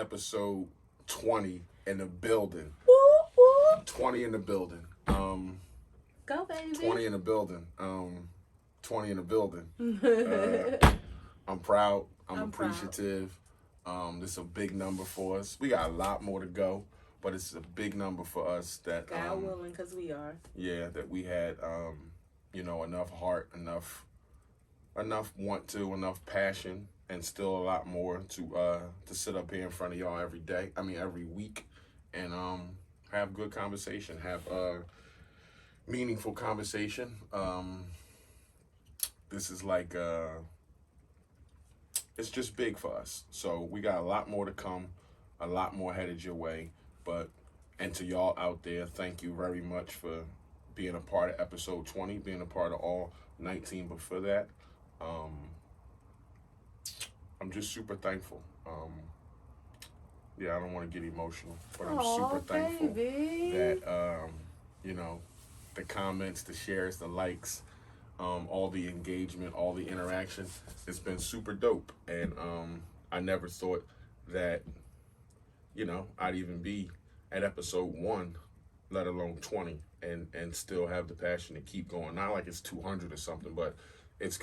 episode 20 in the building. Woo, woo. 20 in the building. Go, baby. 20 in the building. 20 in the building. I'm proud. I'm appreciative. This is a big number for us. We got a lot more to go, but it's a big number for us that God willing, because we are. Yeah, that we had enough heart, enough want to, enough passion, and still a lot more to sit up here in front of y'all every week, and have good conversation, have meaningful conversation. This is like it's just big for us. So we got a lot more to come, a lot more headed your way. And to y'all out there, thank you very much for being a part of episode 20, being a part of all 19 before that. I'm just super thankful. I don't want to get emotional, but I'm super thankful that, the comments, the shares, the likes, all the engagement, all the interaction, it's been super dope. And I never thought that, I'd even be at episode 1, let alone 20, and still have the passion to keep going. Not like it's 200 or something, but it's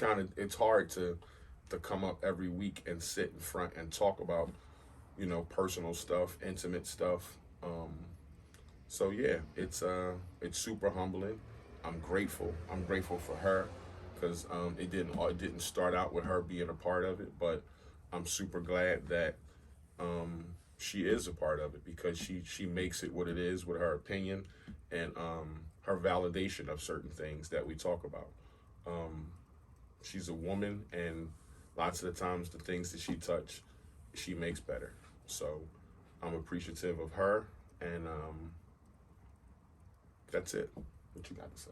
hard to come up every week and sit in front and talk about, personal stuff, intimate stuff. So yeah, it's super humbling. I'm grateful. I'm grateful for her, because it didn't start out with her being a part of it, but I'm super glad that she is a part of it, because she makes it what it is with her opinion and her validation of certain things that we talk about. She's a woman, and lots of the times the things that she makes better. So I'm appreciative of her, and that's it. What you got to say?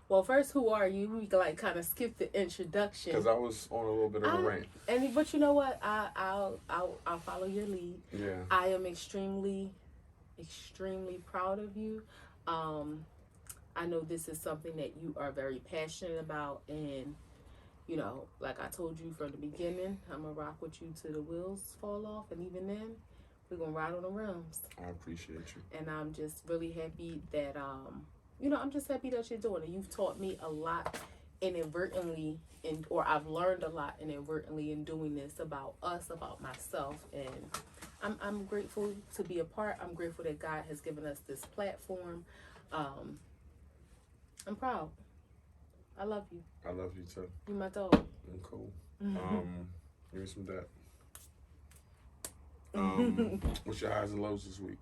Well, first, who are you? We can kind of skip the introduction, because I was on a little bit of a rant. But you know what? I'll follow your lead. Yeah. I am extremely proud of you. I know this is something that you are very passionate about, and like I told you from the beginning, I'm gonna rock with you till the wheels fall off, and even then, we're gonna ride on the rims. I appreciate you, and I'm just really happy that I'm just happy that you're doing it. You've taught me a lot inadvertently, or I've learned a lot inadvertently in doing this about us, about myself, and I'm grateful to be a part. I'm grateful that God has given us this platform. I'm proud. I love you. I love you too. You're my dog. I'm cool. Give me some that. What's your highs and lows this week?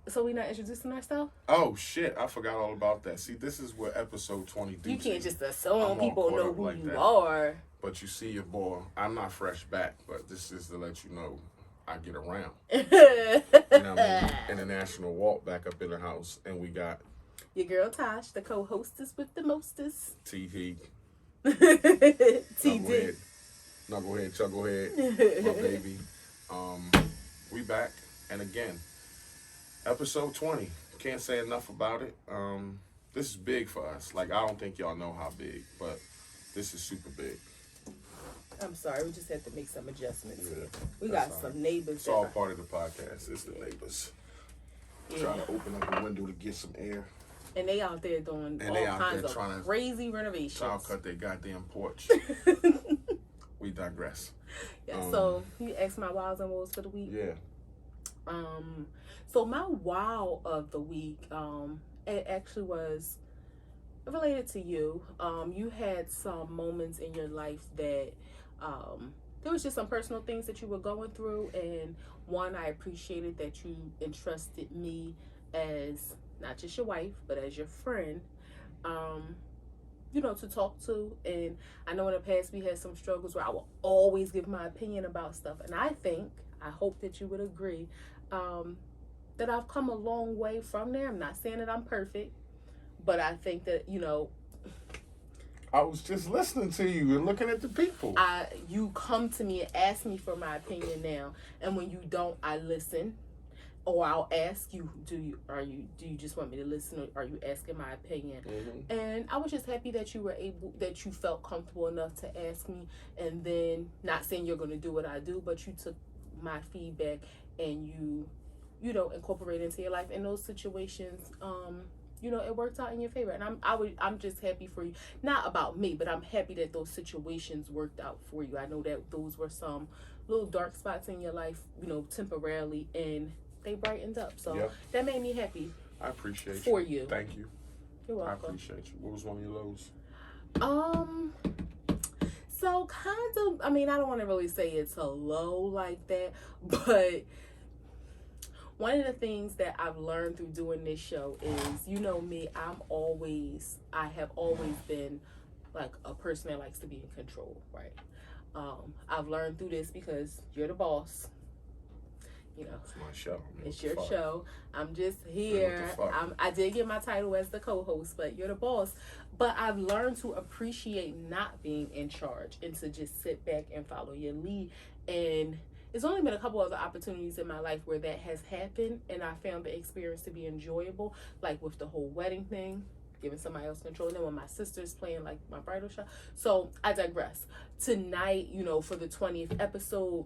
So we not introducing ourselves? Oh shit, I forgot all about that. See, this is what episode 20 do. You can't just assume people know who like you that. are. But you see your boy, I'm not fresh back, but this is to let you know I get around. International walk back up in the house, and we got your girl Tosh, the co-hostess with the mostest. TD. TD. Knucklehead, chucklehead, my baby. We back, and again, episode 20. Can't say enough about it. This is big for us. Like, I don't think y'all know how big, but this is super big. I'm sorry, we just had to make some adjustments here. We got some neighbors. It's all part of the podcast. It's the neighbors. Trying to open up a window to get some air. And they out there doing all kinds of crazy renovations. Trying to cut their goddamn porch. We digress. Yeah, so you asked my wows and woes for the week? Yeah. So my wow of the week, it actually was related to you. You had some moments in your life that there was just some personal things that you were going through, and one, I appreciated that you entrusted me as not just your wife, but as your friend, to talk to. And I know in the past we had some struggles where I will always give my opinion about stuff, and I hope that you would agree, that I've come a long way from there. I'm not saying that I'm perfect, but I think that, I was just listening to you and looking at the people. You come to me and ask me for my opinion now, and when you don't, I listen. Or I'll ask you, do you just want me to listen, or are you asking my opinion? Mm-hmm. And I was just happy that you felt comfortable enough to ask me, and then not saying you're going to do what I do, but you took my feedback and you know, incorporate into your life. In those situations, you know, it worked out in your favor. And I'm just happy for you. Not about me, but I'm happy that those situations worked out for you. I know that those were some little dark spots in your life, you know, temporarily, and they brightened up. So that made me happy. I appreciate for you. Thank you. You're welcome. I appreciate you. What was one of your lows? So kind of, I mean, I don't want to really say it's a low like that, but one of the things that I've learned through doing this show is, you know me, I have always been like a person that likes to be in control, right? I've learned through this because you're the boss. You know, it's my show. It's your show. I'm just here. I did get my title as the co-host, but you're the boss. But I've learned to appreciate not being in charge and to just sit back and follow your lead. And it's only been a couple other opportunities in my life where that has happened, and I found the experience to be enjoyable, like with the whole wedding thing, giving somebody else control. And then when my sister's playing like my bridal shower. So I digress. Tonight, you know, for the 20th episode,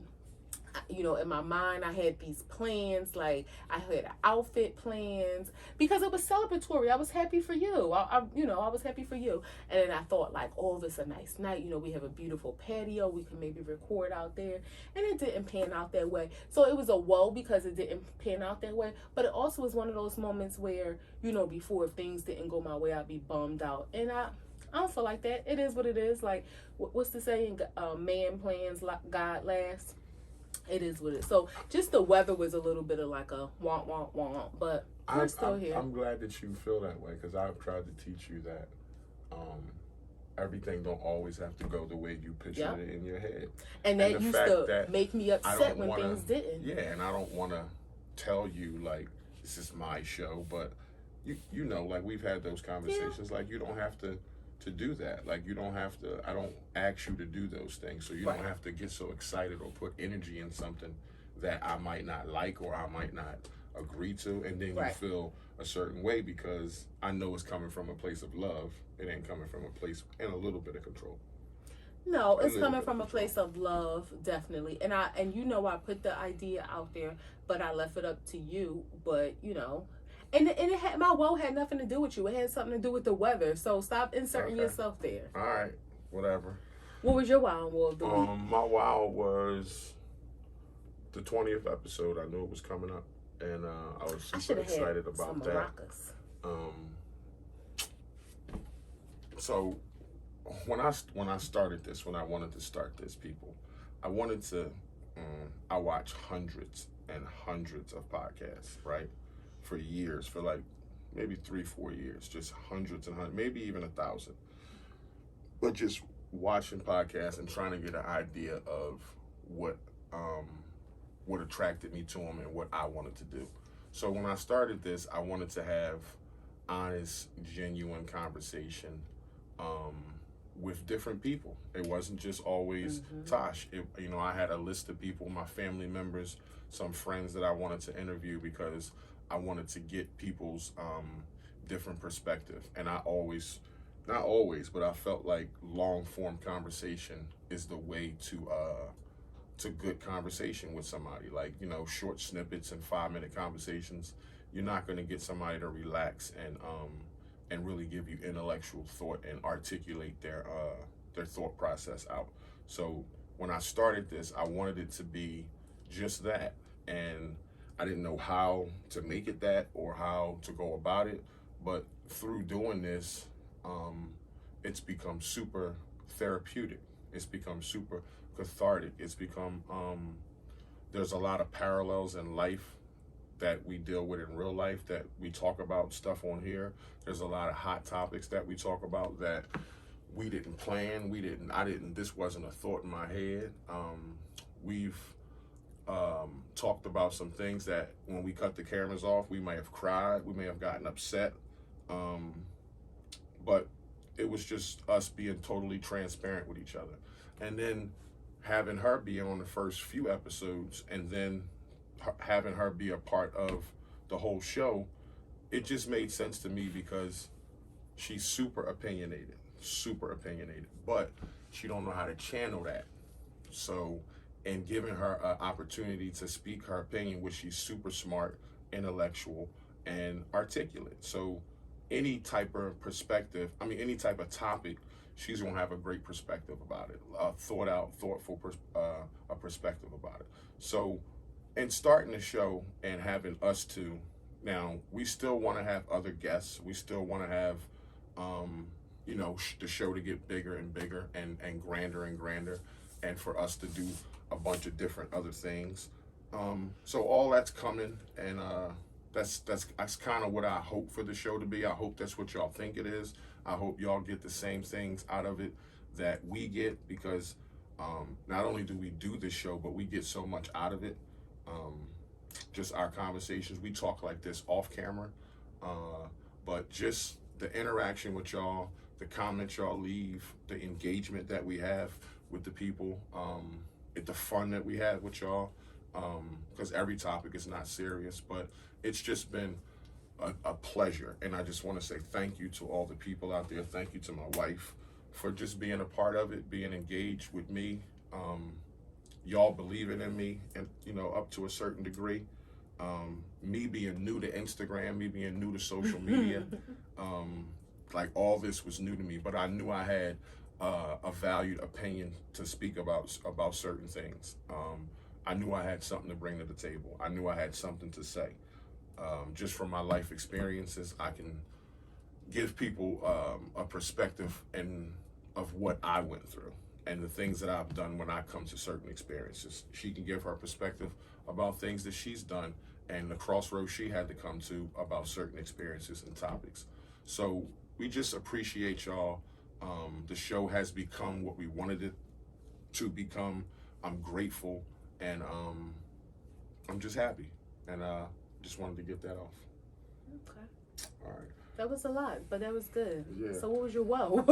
you know, in my mind, I had these plans, like I had outfit plans because it was celebratory. I was happy for you. I was happy for you. And then I thought, like, oh, this is a nice night. You know, we have a beautiful patio. We can maybe record out there. And it didn't pan out that way. So it was a woe because it didn't pan out that way. But it also was one of those moments where, you know, before, if things didn't go my way, I'd be bummed out. And I don't feel like that. It is what it is. Like, what's the saying? Man plans, God laughs. It is what it is. So just the weather was a little bit of like a womp, womp, womp. But we're still here. I'm glad that you feel that way because I've tried to teach you that everything don't always have to go the way you pictured it in your head. And that used to make me upset when things didn't. Yeah, and I don't want to tell you, like, this is my show. But, you know, like, we've had those conversations. Like, you don't have to do that. Like, you don't have to, I don't ask you to do those things, so you don't have to get so excited or put energy in something that I might not like or I might not agree to, and then you feel a certain way because I know it's coming from a place of love. It ain't coming from a place and a little bit of control. No, it's coming from a place of love, definitely. And you know, I put the idea out there, but I left it up to you. But you know, and it had, my woe had nothing to do with you. It had something to do with the weather. So stop inserting yourself there. All right, whatever. What was your wow and woe of the week? My wow was the 20th episode. I knew it was coming up, and I was super excited about that. So when I started this, when I wanted to start this, people, I wanted to. I watch hundreds and hundreds of podcasts, right? For years, for like maybe 3-4 years, just hundreds and hundreds, maybe even 1,000. But just watching podcasts and trying to get an idea of what attracted me to them and what I wanted to do. So when I started this, I wanted to have honest, genuine conversation with different people. It wasn't just always Tosh. I had a list of people, my family members, some friends that I wanted to interview because I wanted to get people's different perspective. And not always, but I felt like long form conversation is the way to good conversation with somebody. Like, you know, short snippets and 5-minute conversations, you're not going to get somebody to relax and really give you intellectual thought and articulate their thought process out. So when I started this, I wanted it to be just that. And I didn't know how to make it that or how to go about it. But through doing this, it's become super therapeutic. It's become super cathartic. It's become, there's a lot of parallels in life that we deal with in real life, that we talk about stuff on here. There's a lot of hot topics that we talk about that we didn't plan. This wasn't a thought in my head. We've talked about some things that when we cut the cameras off, we may have cried, we may have gotten upset. But it was just us being totally transparent with each other. And then having her be on the first few episodes and then having her be a part of the whole show, it just made sense to me because she's super opinionated, but she don't know how to channel that. So and giving her an opportunity to speak her opinion, which she's super smart, intellectual, and articulate. So any type of perspective, any type of topic, she's gonna have a great perspective about it, thought out, thoughtful a perspective about it. So, in starting the show and having us two, now we still want to have other guests. We still want to have, the show to get bigger and bigger and grander, and for us to do a bunch of different other things. So all that's coming, and that's kind of what I hope for the show to be. I hope that's what y'all think it is. I hope y'all get the same things out of it that we get, because not only do we do this show, but we get so much out of it. Just our conversations, we talk like this off camera, but just the interaction with y'all, the comments y'all leave, the engagement that we have with the people, the fun that we have with y'all, because every topic is not serious, but it's just been a pleasure. And I just want to say thank you to all the people out there. Thank you to my wife for just being a part of it, being engaged with me. Y'all believing in me, and up to a certain degree. Me being new to Instagram, me being new to social media, like all this was new to me, but I knew I had a valued opinion to speak about certain things. I knew I had something to bring to the table. I knew I had something to say. Just from my life experiences, I can give people a perspective of what I went through and the things that I've done when I come to certain experiences. She can give her perspective about things that she's done and the crossroads she had to come to about certain experiences and topics. So we just appreciate y'all. The show has become what we wanted it to become. I'm grateful, and I'm just happy, and just wanted to get that off. Okay. All right. That was a lot, but that was good. Yeah. So what was your woe?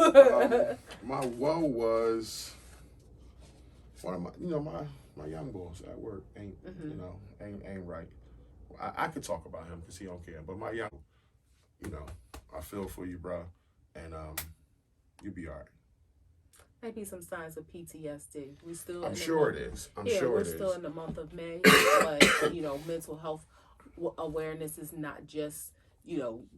My woe was one of my young boys at work ain't right. I could talk about him because he don't care, but my young, I feel for you, bro, and you'll be all right. Might be some signs of PTSD. We still. I'm sure it is. We're still in the month of May, but mental health awareness is not just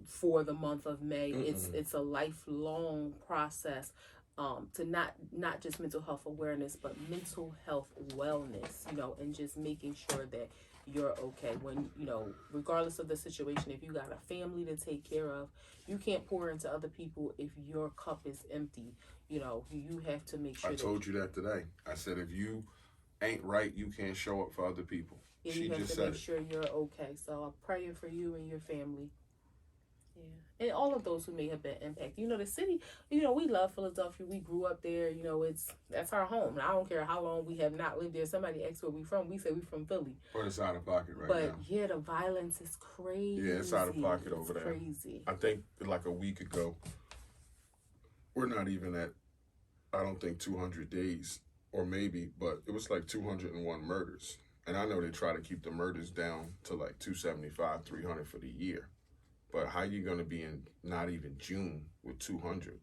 for the month of May. Mm-mm. It's a lifelong process. To not just mental health awareness, but mental health wellness. And just making sure that you're okay when regardless of the situation. If you got a family to take care of, you can't pour into other people if your cup is empty. You have to make sure. I told you that today. I said if you ain't right, you can't show up for other people. Yeah, you have to make sure you're okay. So I'm praying for you and your family. Yeah. And all of those who may have been impacted. The city, we love Philadelphia. We grew up there. That's our home. And I don't care how long we have not lived there. Somebody asks where we from. We say we from Philly. But it's out of pocket now. But yeah, the violence is crazy. Yeah, it's out of pocket over there. Crazy. I think like a week ago, we're not even at, I don't think 200 days, or maybe, but it was like 201 murders. And I know they try to keep the murders down to like 275, 300 for the year. But how you going to be in not even June with 200?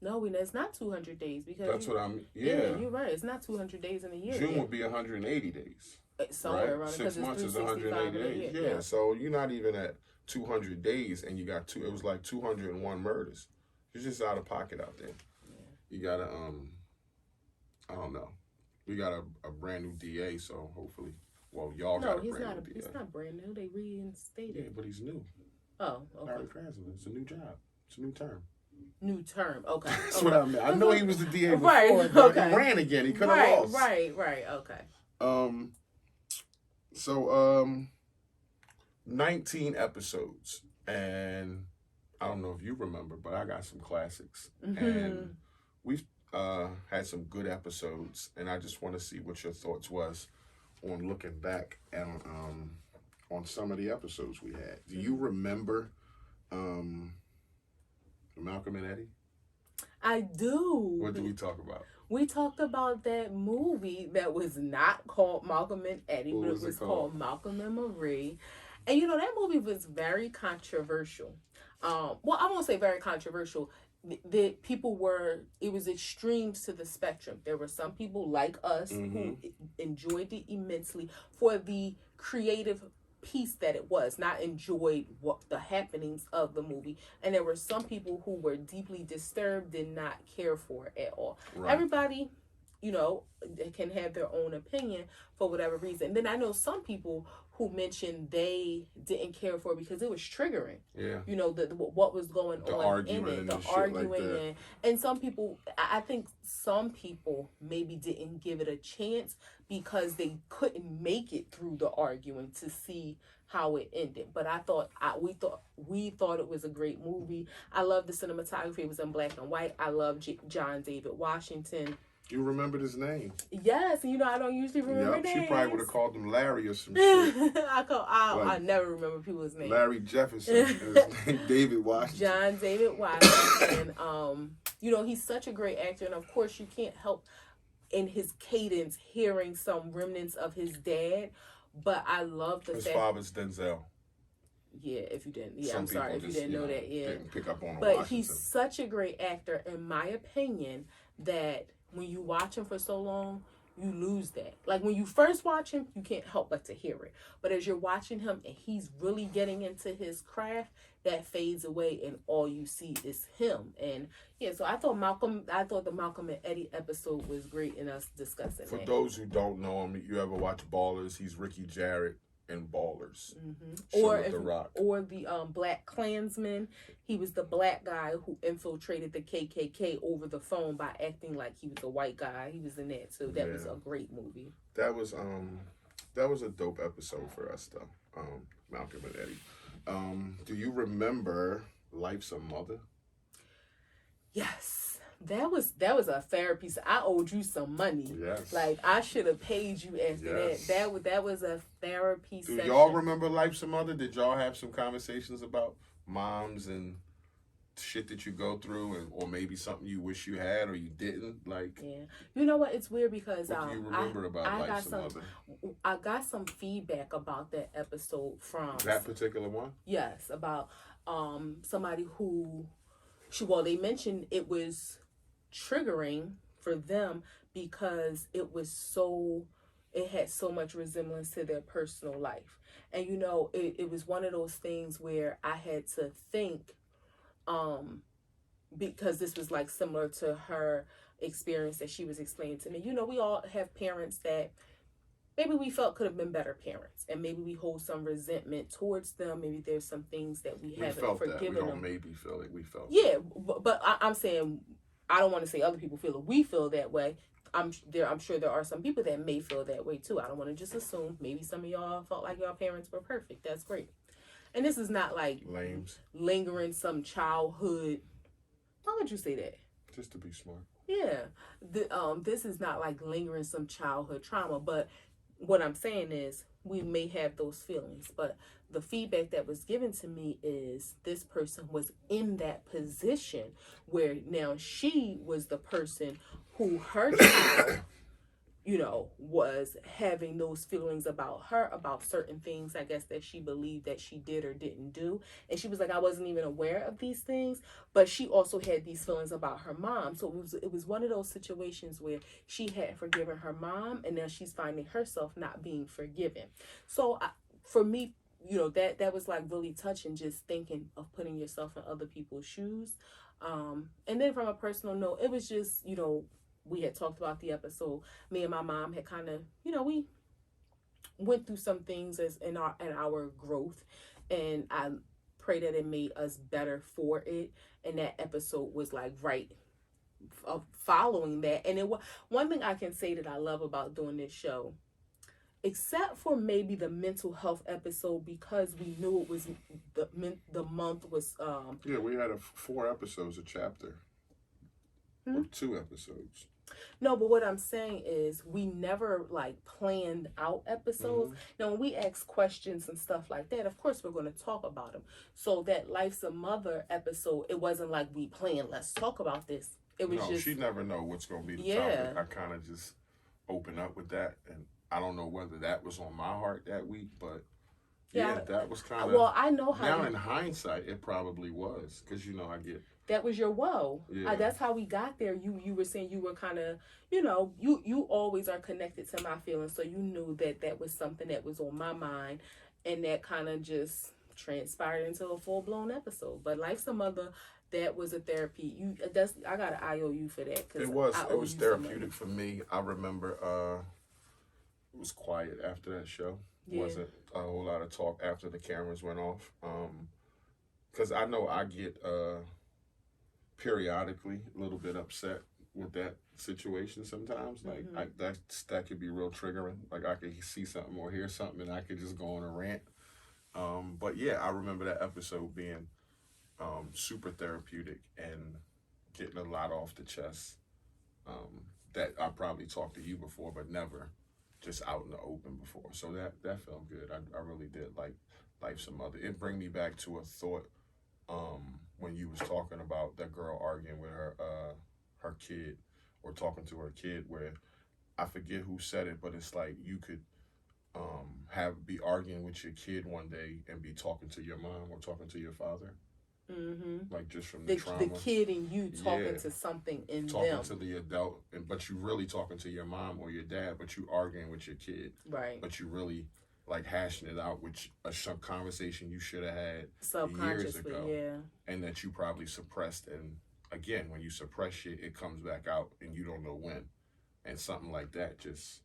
No, it's not 200 days because that's what I'm. Yeah, you're right. It's not 200 days in a year. June would be 180 days. Somewhere around 6 months is 180 days. Yeah, so you're not even at 200 days, and you got It was like 201 murders. You're just out of pocket out there. Yeah. You got to I don't know. We got a brand new DA, so hopefully, y'all got a brand new DA. He's not brand new. They reinstated. Yeah, but he's new. Oh, okay. Larry Krasner. It's a new job. It's a new term. New term. Okay. That's what I mean. I know he was the DA before, right. but Okay. He ran again. He could have lost. Right. Okay. So 19 episodes, and I don't know if you remember, but I got some classics, and we've had some good episodes, and I just want to see what your thoughts was on looking back and on some of the episodes we had. Do you remember Malcolm and Eddie? I do. What did we talk about? We talked about that movie that was not called Malcolm and Eddie, but it was called Malcolm and Marie. And that movie was very controversial. I won't say very controversial. that people were, it was extremes to the spectrum. There were some people like us who enjoyed it immensely for the creative piece that it was, not enjoyed what the happenings of the movie. And there were some people who were deeply disturbed, did not care for it at all. Right. Everybody, you know, can have their own opinion for whatever reason. Then I know some people who mentioned they didn't care for it because it was triggering. Yeah. You know, the what was going on in it, the arguing, like and some people, I think some people maybe didn't give it a chance because they couldn't make it through the arguing to see how it ended. But we thought it was a great movie. I love the cinematography. It was in black and white. I love John David Washington. You remembered his name? Yes, you know I don't usually remember names. She probably would have called him Larry or some shit. I never remember people's names. Larry Jefferson. And his name David Washington. John David Washington. You know, he's such a great actor, and of course you can't help in his cadence hearing some remnants of his dad. But I love the fact his father's Denzel. Yeah, if you didn't, I'm sorry if you didn't know that. Yeah, didn't pick up on. But Washington. He's such a great actor, in my opinion, that when you watch him for so long, you lose that. Like when you first watch him, you can't help but to hear it. But as you're watching him and he's really getting into his craft, that fades away and all you see is him. And yeah, so I thought the Malcolm and Eddie episode was great in us discussing it. For those who don't know him, you ever watch Ballers? He's Ricky Jarrett in Ballers. Or the Black Klansman. He was the black guy who infiltrated the KKK over the phone by acting like he was a white guy. He was in that too. That was a great movie. That was a dope episode for us though. Malcolm and Eddie. Do you remember Life's a Mother? Yes. That was a therapy. I owed you some money. Yes. Like I should have paid you after that. That was a therapy session. Do y'all remember Life's a Mother? Did y'all have some conversations about moms and shit that you go through, or maybe something you wish you had or you didn't? Like, yeah, you know what? It's weird because what do you remember about Life's a Mother? I got some feedback about that episode from that particular one. Yes, about somebody who they mentioned it was triggering for them because it had so much resemblance to their personal life. And you know, it was one of those things where I had to think, because this was like similar to her experience that she was explaining to me. You know, we all have parents that maybe we felt could have been better parents, and maybe we hold some resentment towards them. Maybe there's some things that we haven't forgiven them. We don't maybe feel it. We felt. Yeah, but I'm saying, I don't want to say other people feel it. We feel that way. I'm sure there are some people that may feel that way too. I don't want to just assume. Maybe some of y'all felt like your parents were perfect. That's great. And this is not like lingering some childhood. Why would you say that? Just to be smart. Yeah. This is not like lingering some childhood trauma. But what I'm saying is we may have those feelings. But the feedback that was given to me is this person was in that position where now she was the person who her child, you know, was having those feelings about her, about certain things, I guess, that she believed that she did or didn't do. And she was like, I wasn't even aware of these things, but she also had these feelings about her mom. So it was one of those situations where she had forgiven her mom, and now she's finding herself not being forgiven. So for me, you know, that was like really touching, just thinking of putting yourself in other people's shoes. And then from a personal note, it was just, you know, we had talked about the episode. Me and my mom had kind of, you know, we went through some things as in our growth, and I pray that it made us better for it. And that episode was like right following that. And it was one thing I can say that I love about doing this show, except for maybe the mental health episode, because we knew it was the month was we had 4 episodes a chapter. Or 2 episodes. No, but what I'm saying is we never like planned out episodes. Now, when we ask questions and stuff like that, of course we're going to talk about them. So that Life's a Mother episode, it wasn't like we planned, let's talk about this. It was just, she never know what's going to be the topic. I kind of just open up with that, and I don't know whether that was on my heart that week, but that was kind of. Well, I know how. Now in hindsight, it probably was, because you know I get that was your woe. Yeah. That's how we got there. You were saying you were kind of, you always are connected to my feelings, so you knew that was something that was on my mind, and that kind of just transpired into a full blown episode. But Life's a Mother, that was a therapy. I got an IOU for that. It was therapeutic for me. I remember it was quiet after that show. Yeah. Wasn't a whole lot of talk after the cameras went off. Because I know I get periodically a little bit upset with that situation sometimes. Like that could be real triggering. Like I could see something or hear something and I could just go on a rant. But yeah, I remember that episode being super therapeutic and getting a lot off the chest. That I probably talked to you before, but never just out in the open before. So that felt good. I really did like Life's a Mother. It bring me back to a thought when you was talking about that girl arguing with her kid, or talking to her kid, where I forget who said it, but it's like you could be arguing with your kid one day and be talking to your mom or talking to your father. Mm-hmm. Like just from the trauma. The kid and you talking to something in talking them. To the adult, but you really talking to your mom or your dad, but you arguing with your kid. Right. But you really like hashing it out, which a conversation you should have had years ago. Yeah. And that you probably suppressed. And again, when you suppress shit, it comes back out and you don't know when. And something like that just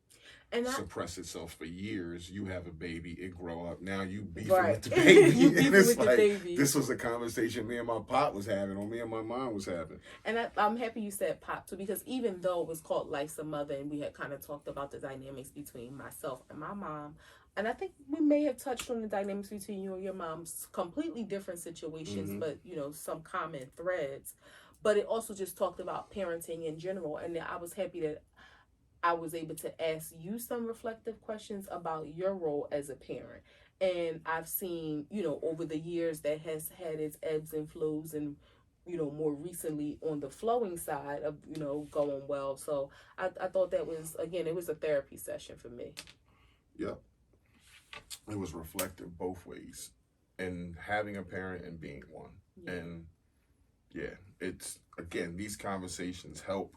suppress itself for years. You have a baby, it grow up. Now you beefing with the baby. You beefing with like, the baby. This was a conversation me and my pop was having, or me and my mom was having. And I'm happy you said pop too, because even though it was called Life's a Mother and we had kind of talked about the dynamics between myself and my mom, and I think we may have touched on the dynamics between you and your mom's completely different situations, but some common threads. But it also just talked about parenting in general, and I was happy that I was able to ask you some reflective questions about your role as a parent. And I've seen, over the years that has had its ebbs and flows, and, more recently on the flowing side of, going well. So I thought that was, again, it was a therapy session for me. Yep. It was reflective both ways. And having a parent and being one. Yeah. And yeah, it's, again, these conversations help.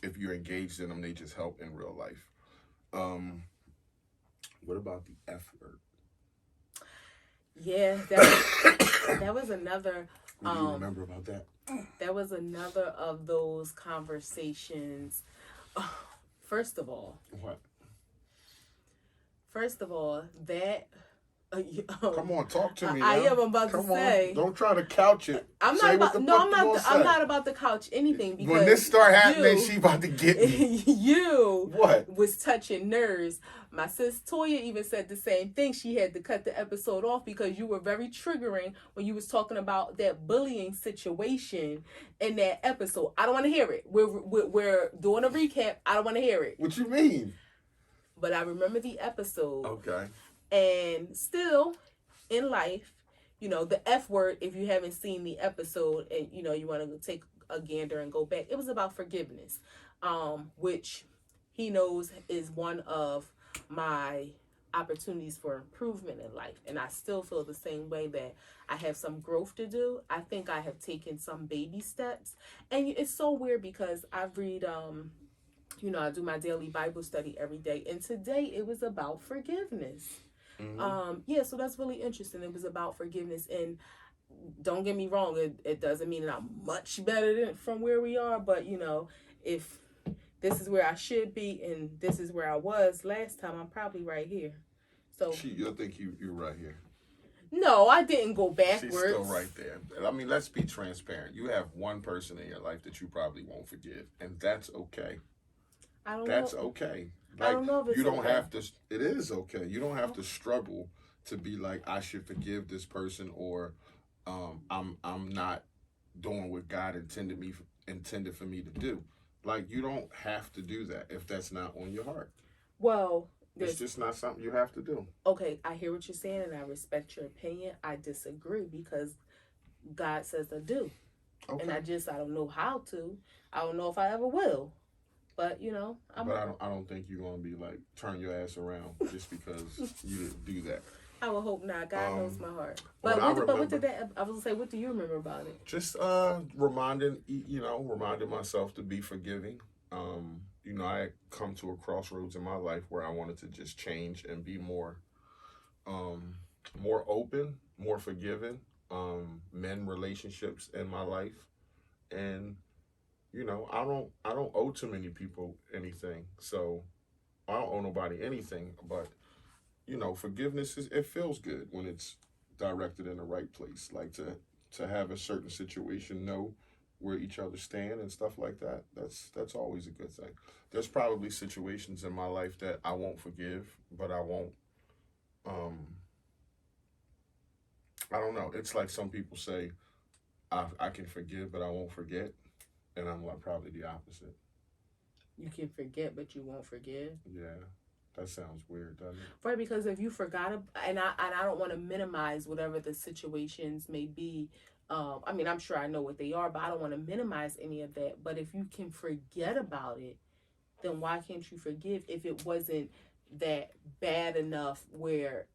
If you're engaged in them, they just help in real life. What about the F word? Yeah, that was another. What do you remember about that? That was another of those conversations. First of all. What? First of all, that. Come on, talk to me. I am about to say. Don't try to couch it. I'm not about to couch anything, because when this start happening, she about to get me. What was touching nerves. My sis Toya even said the same thing. She had to cut the episode off because you were very triggering when you was talking about that bullying situation in that episode. I don't want to hear it. We're doing a recap. I don't want to hear it. What you mean? But I remember the episode. Okay. And still, in life, the F word, if you haven't seen the episode and, you want to take a gander and go back, it was about forgiveness, which he knows is one of my opportunities for improvement in life. And I still feel the same way, that I have some growth to do. I think I have taken some baby steps. And it's so weird because I read, I do my daily Bible study every day. And today it was about forgiveness. So that's really interesting. It was about forgiveness, and don't get me wrong, it doesn't mean that I'm much better from where we are, but if this is where I should be and this is where I was last time, I'm probably right here. So I think you're right here. No, I didn't go backwards. She's still right there. I mean, let's be transparent. You have one person in your life that you probably won't forgive, and that's okay. That's okay. Like, I don't know if it's you don't okay. have to. It is okay. You don't have to struggle to be like, I should forgive this person, or I'm not doing what God intended for me to do. Like, you don't have to do that if that's not on your heart. Well, it's just not something you have to do. Okay, I hear what you're saying, and I respect your opinion. I disagree because God says I do, and I don't know how to. I don't know if I ever will. But I don't think you're gonna be like turn your ass around just because you didn't do that. I would hope not. God knows my heart. But what did that? I was gonna say, what do you remember about it? Just reminding myself to be forgiving. I had come to a crossroads in my life where I wanted to just change and be more open, more forgiving. Men relationships in my life, and I don't owe too many people anything, so I don't owe nobody anything. But forgiveness it feels good when it's directed in the right place, like to have a certain situation, know where each other stand and stuff like that. That's always a good thing. There's probably situations in my life that I won't forgive, but I won't. I don't know. It's like some people say, I can forgive, but I won't forget, and I'm like probably the opposite. You can forget, but you won't forgive. Yeah. That sounds weird, doesn't it? Right, because if you forgot, and I don't want to minimize whatever the situations may be. I'm sure I know what they are, but I don't want to minimize any of that. But if you can forget about it, then why can't you forgive if it wasn't that bad enough where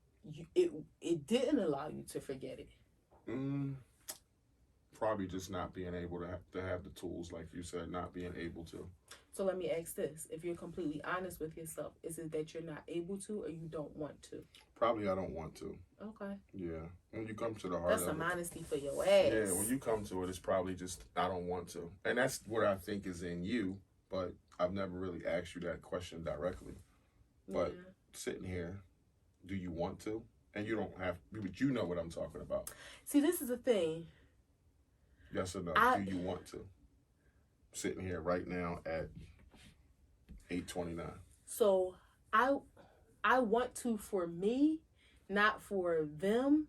it didn't allow you to forget it? Probably just not being able to have the tools, like you said, not being able to. So let me ask this. If you're completely honest with yourself, is it that you're not able to or you don't want to? Probably I don't want to. Okay. Yeah. When you come to the heart that's of some it, honesty for your ass. Yeah, when you come to it, it's probably just I don't want to. And that's what I think is in you, but I've never really asked you that question directly. But sitting here, do you want to? And you don't have, but you know what I'm talking about. See, this is the thing. Yes or no? Do you want to? Sitting here right now at 8:29. So I want to for me, not for them.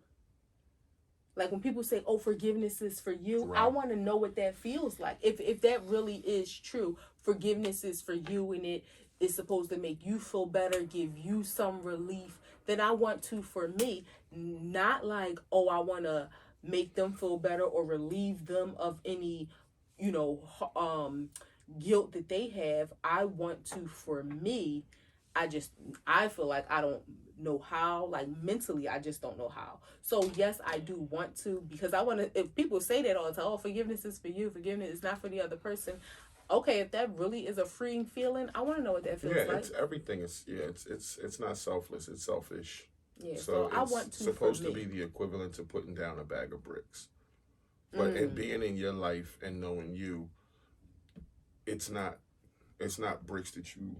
Like when people say, "Oh, forgiveness is for you," right. I want to know what that feels like. If that really is true, forgiveness is for you, and it is supposed to make you feel better, give you some relief. Then I want to for me, not like, oh, I want to make them feel better or relieve them of any, guilt that they have. I want to for me. I feel like I don't know how, like mentally I just don't know how. So yes, I do want to, because I want to. If people say that all the time, oh, forgiveness is for you, forgiveness is not for the other person. Okay, if that really is a freeing feeling, I want to know what that feels like. Yeah, it's everything. It's not selfless. It's selfish. Yeah, so I want to. Supposed to be the equivalent to putting down a bag of bricks, but it being in your life and knowing you, it's not bricks that you.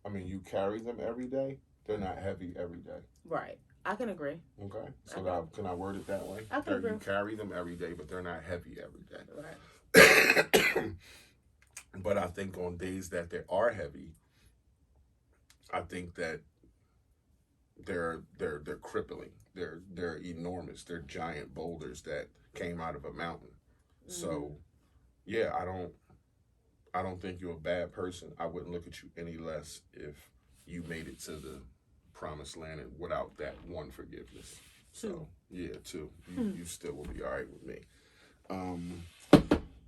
I mean, you carry them every day. They're not heavy every day. Right. I can agree. Okay. So can I word it that way? I can agree. You carry them every day, but they're not heavy every day. Right. But I think on days that they are heavy, I think that they're crippling. They're enormous. They're giant boulders that came out of a mountain. Mm-hmm. So, yeah, I don't think you're a bad person. I wouldn't look at you any less if you made it to the promised land and without that one forgiveness. So, yeah, two. You still will be all right with me.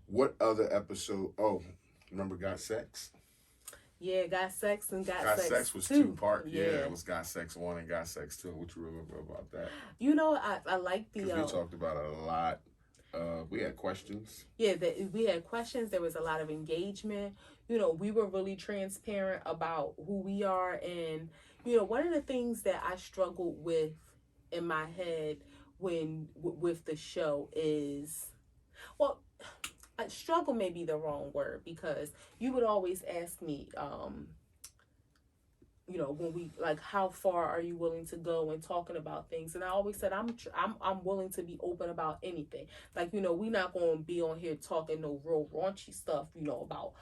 What other episode? Oh, remember Got Sex? Yeah, Got Sex and Got Sex. Got Sex was 2-part. Yeah, it was Got Sex 1 and Got Sex 2. What you remember about that? I like the... Because we talked about it a lot. We had questions. Yeah, we had questions. There was a lot of engagement. We were really transparent about who we are. And, one of the things that I struggled with in my head with the show is, well, struggle may be the wrong word, because you would always ask me, when we like, how far are you willing to go in talking about things? And I always said I'm willing to be open about anything. Like, we not going to be on here talking no real raunchy stuff, about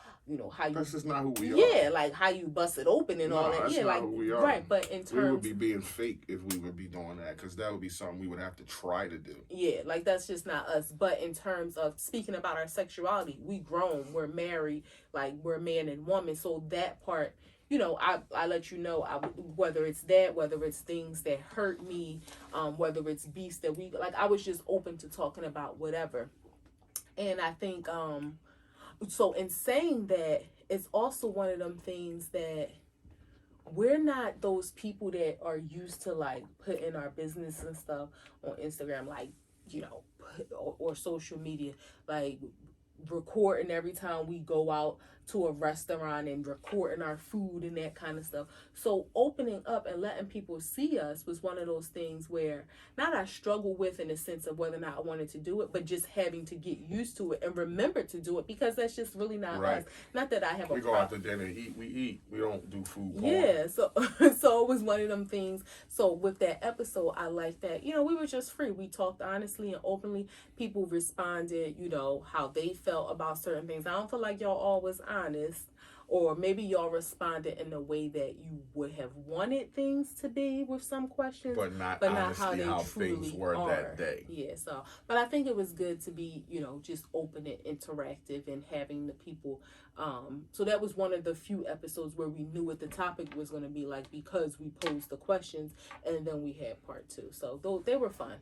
how you. That's just not who we are. Yeah, like how you bust it open and all that. That's yeah, not like who we are. Right, but in terms, we would be being fake if we would be doing that, because that would be something we would have to try to do. Yeah, like that's just not us. But in terms of speaking about our sexuality, we grown, we're married, like we're man and woman. So that part. I let you know, whether it's things that hurt me, whether it's beasts that we, like, I was just open to talking about whatever. And I think, so in saying that, it's also one of them things that we're not those people that are used to like putting our business and stuff on Instagram, like, or social media, like recording every time we go out to a restaurant and recording our food and that kind of stuff. So opening up and letting people see us was one of those things where not I struggle with in the sense of whether or not I wanted to do it, but just having to get used to it and remember to do it, because that's just really not us. Not that I have we go out to dinner and eat. We don't do food porn. Yeah, so so it was one of them things. So with that episode, I like that, we were just free. We talked honestly and openly. People responded, how they felt about certain things. I don't feel like y'all all was honest, or maybe y'all responded in the way that you would have wanted things to be with some questions, but not honestly how things were that day. Yeah, so, but I think it was good to be, just open and interactive and having the people. So that was one of the few episodes where we knew what the topic was going to be like, because we posed the questions, and then we had part 2. So they were fun.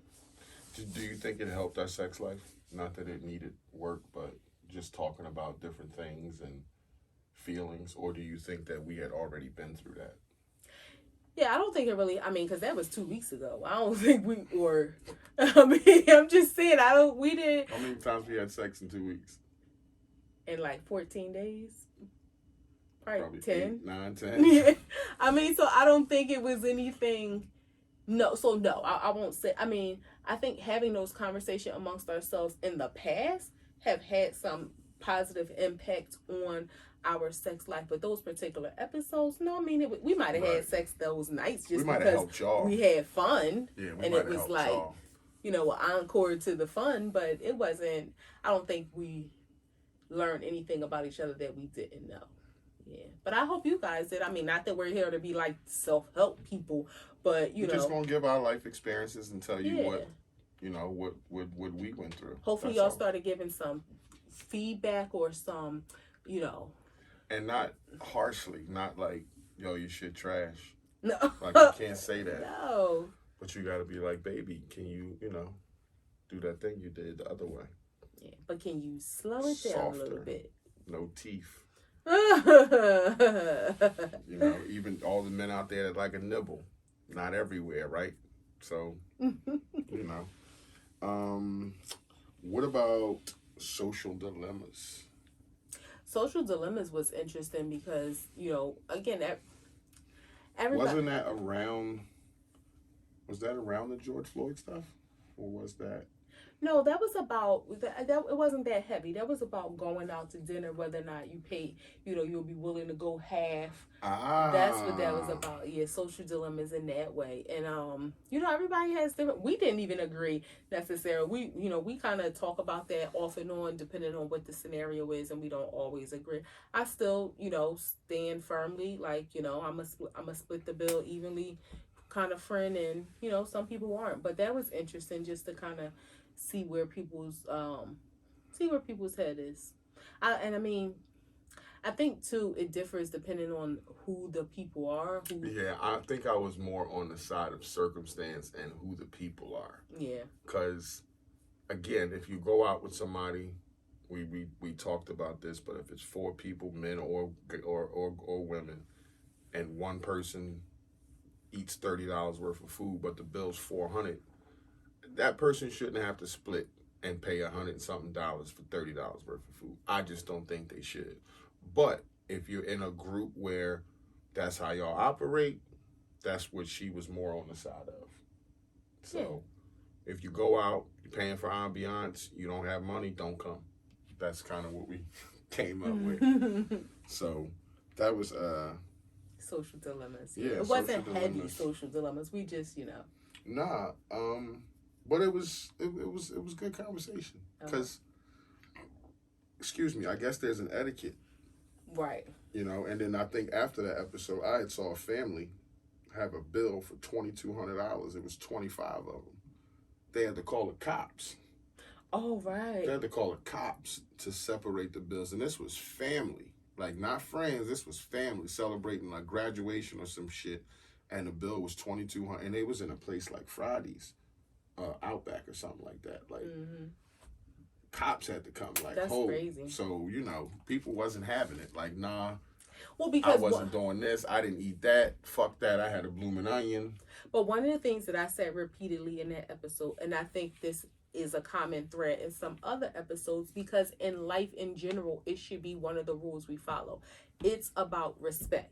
Do you think it helped our sex life? Not that it needed work, but just talking about different things and feelings, or do you think that we had already been through that? Yeah, I don't think it really, because that was 2 weeks ago. I don't think we were, I'm just saying, we did. How many times we had sex in 2 weeks? In like 14 days? Probably 10. 8, 9, 10. Yeah. So I don't think it was anything. No, I won't say. I think having those conversations amongst ourselves in the past have had some positive impact on our sex life, but those particular episodes, no, we might have had sex those nights just because we had fun. Yeah, and it was like, an encore to the fun, but it wasn't. I don't think we learned anything about each other that we didn't know. Yeah, but I hope you guys did. Not that we're here to be like self-help people, but we're just gonna give our life experiences and tell you what we went through. Hopefully, y'all started giving some feedback or some, and not harshly, not like, you shit trash. No, like you can't say that. No, but you got to be like, baby, can you, do that thing you did the other way? Yeah, but can you slow it down a little bit? No teeth. Even all the men out there that like a nibble, not everywhere, right? So, what about social dilemmas? Social dilemmas was interesting because, again, everybody... Wasn't that around... Was that around the George Floyd stuff? Or was that... No, that was about... it wasn't that heavy. That was about going out to dinner, whether or not you paid, you'll be willing to go half. That's what that was about. Yeah, social dilemmas in that way. And, everybody has different... We didn't even agree necessarily. We kind of talk about that off and on, depending on what the scenario is, and we don't always agree. I still, stand firmly, like, I'm a split the bill evenly kind of friend, and, some people aren't. But that was interesting just to kind of see where people's head is. I think too it differs depending on who the people are. Yeah, I think I was more on the side of circumstance and who the people are. Yeah. Because again, if you go out with somebody, we talked about this, but if it's 4 people, men or women, and one person eats $30 worth of food, but the bill's $400, that person shouldn't have to split and pay $100 and something for $30 worth of food. I just don't think they should. But if you're in a group where that's how y'all operate, that's what she was more on the side of. So if you go out, you're paying for ambiance, you don't have money, don't come. That's kind of what we came up with. So that was social dilemmas. Yeah, it wasn't heavy social dilemmas. We just, Nah, but it was good conversation because, excuse me, I guess there's an etiquette, right? And then I think after that episode, I had saw a family have a bill for $2,200. It was 25 of them. They had to call the cops. Oh, right. They had to call the cops to separate the bills, and this was family, like not friends. This was family celebrating like graduation or some shit, and the bill was $2,200, and they was in a place like Fridays. Outback or something like that. Like cops had to come. Like, that's crazy. So people wasn't having it. Like, nah. Well, because I wasn't doing this. I didn't eat that. Fuck that. I had a blooming onion. But one of the things that I said repeatedly in that episode, and I think this is a common thread in some other episodes, because in life in general, it should be one of the rules we follow. It's about respect.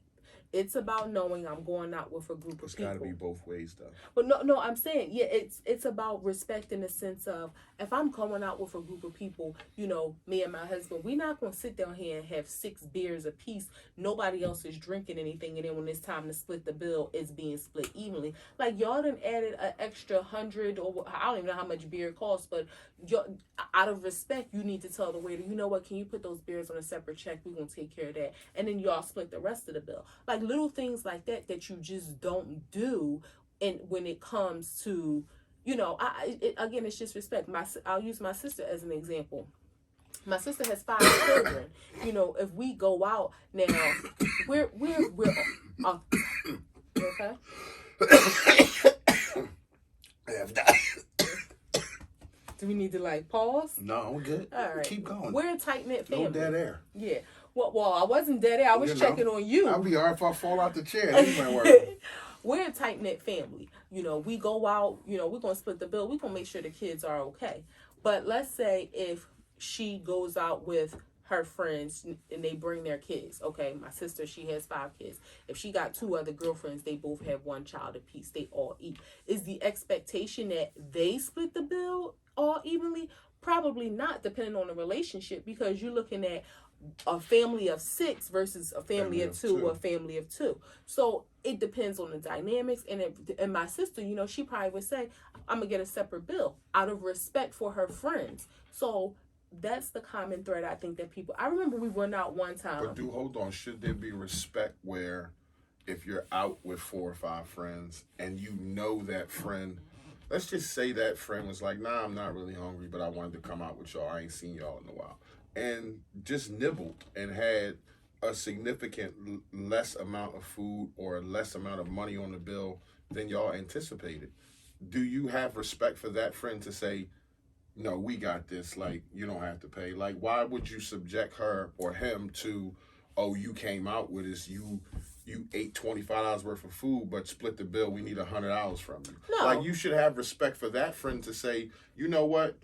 It's about knowing I'm going out with a group of people. It's got to be both ways, though. But no, I'm saying, yeah, it's about respect in the sense of, if I'm going out with a group of people, me and my husband, we're not going to sit down here and have 6 beers apiece. Nobody else is drinking anything, and then when it's time to split the bill, it's being split evenly. Like, y'all done added an extra 100, or I don't even know how much beer costs, but out of respect, you need to tell the waiter, you know what, can you put those beers on a separate check? We're going to take care of that. And then y'all split the rest of the bill. Like, little things like that you just don't do. And when it comes to, again, it's just respect. I'll use my sister as an example. My sister has 5 children. If we go out now, we're okay. Do we need to pause? No, we're good. All right, keep going. We're a tight knit family. No dead air. Yeah. Well, I wasn't dead air. I was checking on you. I'll be alright if I fall out the chair. We're a tight-knit family. We go out, we're going to split the bill. We're going to make sure the kids are okay. But let's say if she goes out with her friends and they bring their kids. Okay, my sister, she has 5 kids. If she got 2 other girlfriends, they both have 1 child apiece. They all eat. Is the expectation that they split the bill all evenly? Probably not, depending on the relationship, because you're looking at a family of 6 versus a family of 2 or a family of 2. So it depends on the dynamics. And my sister, she probably would say, I'm going to get a separate bill out of respect for her friends. So that's the common thread, I think, that people... I remember we went out one time. But hold on. Should there be respect where if you're out with 4 or 5 friends and you know that friend... Let's just say that friend was like, nah, I'm not really hungry, but I wanted to come out with y'all. I ain't seen y'all in a while. And just nibbled and had a significant less amount of food or a less amount of money on the bill than y'all anticipated. Do you have respect for that friend to say, no, we got this, you don't have to pay? Why would you subject her or him to, oh, you came out with us, you ate $25 worth of food, but split the bill, we need $100 from you? No. You should have respect for that friend to say, you know what,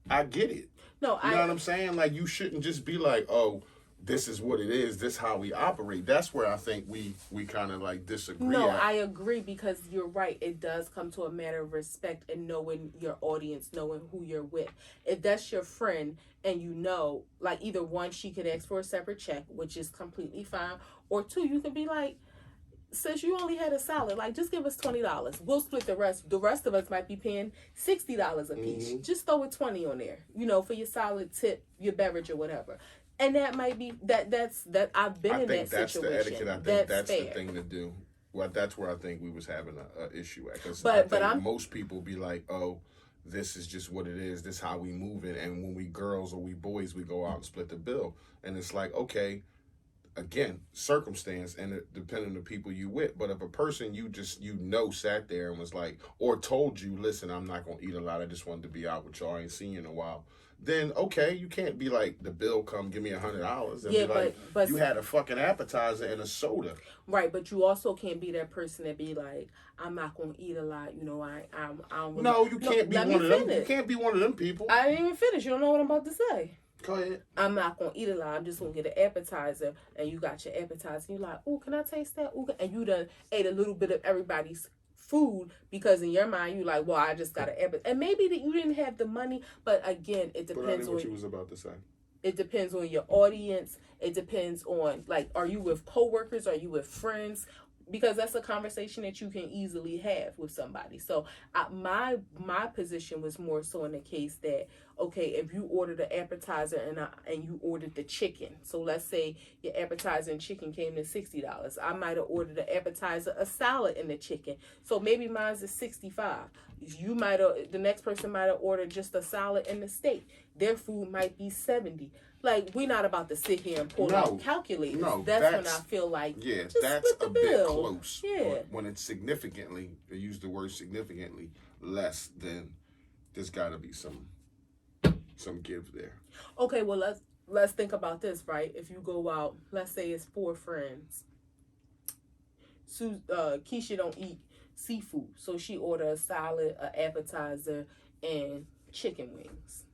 I get it. No, you know what I'm saying? You shouldn't just be like, oh, this is what it is. This is how we operate. That's where I think we kind of disagree. No, I agree, because you're right. It does come to a matter of respect and knowing your audience, knowing who you're with. If that's your friend and either 1, she could ask for a separate check, which is completely fine, or 2, you could be like, since you only had a salad, just give us $20. We'll split the rest. The rest of us might be paying $60 a piece. Mm-hmm. Just throw a 20 on there, for your salad, tip, your beverage, or whatever. And that might be that's I've been in that situation. I think that's the etiquette. I think that's fair. The thing to do. Well, that's where I think we was having a issue at. Because most people be like, oh, this is just what it is. This is how we move it. And when we girls or we boys, we go out and split the bill. And it's like, okay, again, circumstance and it depending on the people you with. But if a person sat there and was like, or told you, listen, I'm not going to eat a lot. I just wanted to be out with y'all. I ain't seen you in a while. Then, okay, you can't be like, the bill come, give me $100. And but you had a fucking appetizer and a soda. Right, but you also can't be that person that be like, I'm not going to eat a lot. I don't really... No, you can't be one of them. You can't be one of them people. I didn't even finish. You don't know what I'm about to say. Go ahead. I'm not going to eat a lot. I'm just going to get an appetizer. And you got your appetizer. And you're like, oh, can I taste that? Ooh, and you done ate a little bit of everybody's food, because in your mind you like, well, I just got an appetizer. And maybe that you didn't have the money, but again, it depends on what you was about to say. It depends on your audience. It depends on, are you with coworkers? Are you with friends? Because that's a conversation that you can easily have with somebody. So my position was more so in the case that, okay, if you ordered an appetizer and you ordered the chicken, so let's say your appetizer and chicken came to $60, I might have ordered an appetizer, a salad, and the chicken. So maybe mine's is $65. The next person might have ordered just a salad and the steak. Their food might be $70. We're not about to sit here and pull out calculators. No, that's when I feel like, just that's split the bit bill. Close. Yeah. But when it's significantly, I use the word significantly less, then there's got to be some give there. Okay, well, let's think about this, right? If you go out, let's say it's 4 friends. Keisha don't eat seafood, so she order a salad, an appetizer, and chicken wings.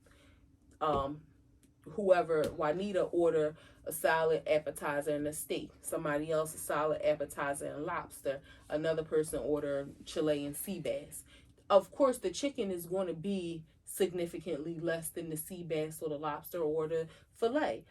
Whoever, Juanita, order a salad, appetizer, and a steak. Somebody else a salad, appetizer, and lobster. Another person order Chilean sea bass. Of course, the chicken is going to be significantly less than the sea bass or the lobster or the fillet.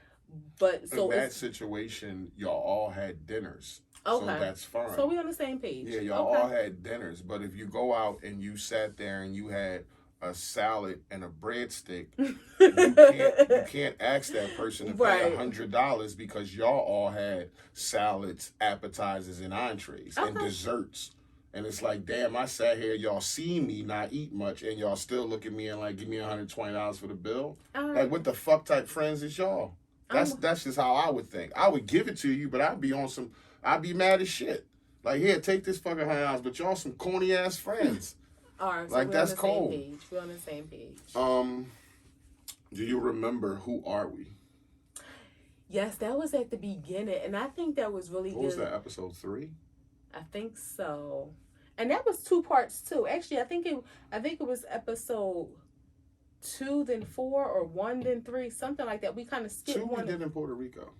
But so in that situation, y'all all had dinners. Okay. So that's fine. So we on the same page. Yeah, y'all all had dinners. But if you go out and you sat there and you had a salad and a breadstick, you can't ask that person to pay $100 because y'all all had salads, appetizers, and entrees and desserts. And it's like, damn, I sat here, y'all see me not eat much, and y'all still look at me and like, give me $120 for the bill. Like, what the fuck type friends is y'all? That's just how I would think. I would give it to you, but I'd be mad as shit. Like, here, take this fucking $100, but y'all some corny ass friends. All right, so like, that's cold. We're on the same page. Do you remember Who Are We? Yes, that was at the beginning, and I think that was really good. What was that, episode 3? I think so, and that was 2 parts too. Actually, I think it was episode 2, then 4, or 1, then 3, something like that. We kind of skipped 2 one. We did in Puerto Rico.